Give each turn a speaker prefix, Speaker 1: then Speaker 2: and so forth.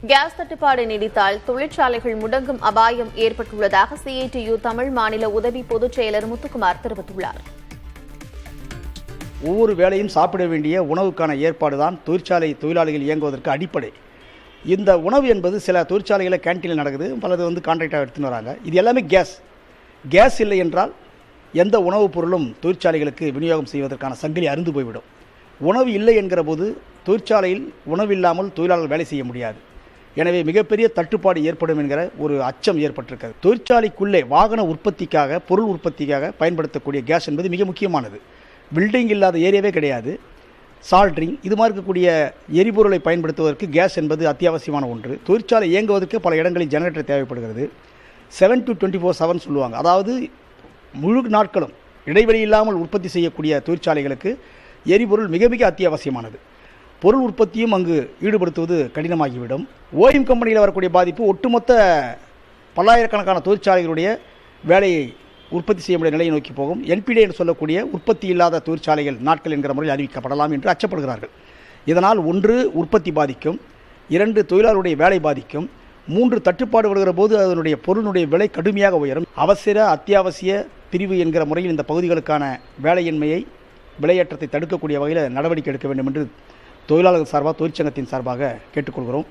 Speaker 1: Case தட்டுப்பாடு நீடித்தால் தொழிற்சாலைகள் முடங்கும் அபாயம் ஏற்பட்டுள்ளதாக சிஐடியு தமிழ் மாநில உதவி பொதுச் செயலர் முத்துக்குமார் தெரிவித்துள்ளார்.
Speaker 2: ஒவ்வொரு வேளையும் சாப்பிட வேண்டிய உணவுக்கான ஏற்பாடுதான் தொழிற்சாலை தொழிலாளிகள் இயங்குவதற்கு அடிப்படை. இந்த உணவு என்பது சில தொழிற்சாலைகளில் கேன்டீனில் நடக்குது, பலது கான்ட்ராக்டாக எடுத்துன்னு வராங்க. இது எல்லாமே கேஸ் இல்லை என்றால் எந்த உணவுப் பொருளும் தொழிற்சாலைகளுக்கு விநியோகம் செய்வதற்கான சங்கிலி அருந்து போய்விடும். உணவு இல்லை என்கிற போது தொழிற்சாலையில் உணவு இல்லாமல் தொழிலாளர்கள் வேலை செய்ய முடியாது. எனவே மிகப்பெரிய தட்டுப்பாடு ஏற்படும் என்கிற ஒரு அச்சம் ஏற்பட்டிருக்கிறது. தொழிற்சாலைக்குள்ளே வாகன உற்பத்திக்காக பொருள் உற்பத்திக்காக பயன்படுத்தக்கூடிய கேஸ் என்பது மிக முக்கியமானது. பில்டிங் இல்லாத ஏரியாவே கிடையாது. சால்ட்ரிங் இது மாதிரி இருக்கக்கூடிய எரிபொருளை பயன்படுத்துவதற்கு கேஸ் என்பது அத்தியாவசியமான ஒன்று. தொழிற்சாலை இயங்குவதற்கு பல இடங்களில் ஜெனரேட்டர் தேவைப்படுகிறது. 7 to 24/7 சொல்லுவாங்க. அதாவது முழு நாட்களும் இடைவெளி இல்லாமல் உற்பத்தி செய்யக்கூடிய தொழிற்சாலைகளுக்கு எரிபொருள் மிக மிக அத்தியாவசியமானது. பொருள் உற்பத்தியும் அங்கு ஈடுபடுத்துவது கடினமாகிவிடும். ஓஎம் கம்பெனியில் வரக்கூடிய பாதிப்பு ஒட்டுமொத்த பல்லாயிரக்கணக்கான தொழிற்சாலைகளுடைய வேலையை உற்பத்தி செய்ய முடிய நிலையை நோக்கி போகும். என்பிடி என்று சொல்லக்கூடிய உற்பத்தி இல்லாத தொழிற்சாலைகள் நாட்கள் என்கிற முறையில் அறிவிக்கப்படலாம் என்று அச்சப்படுகிறார்கள். இதனால் 1 உற்பத்தி பாதிக்கும், 2 தொழிலாளருடைய வேலை பாதிக்கும், 3 தட்டுப்பாடு வருகிற போது அதனுடைய பொருளுடைய விலை கடுமையாக உயரும். அவசர அத்தியாவசிய பிரிவு என்கிற முறையில் இந்த பகுதிகளுக்கான வேலையின்மையை விலையேற்றத்தை தடுக்கக்கூடிய வகையில் நடவடிக்கை எடுக்க வேண்டும் என்று தொழிலாளர்கள் சார்பாக தொழிற்சங்கத்தின் சார்பாக கேட்டுக்கொள்கிறோம்.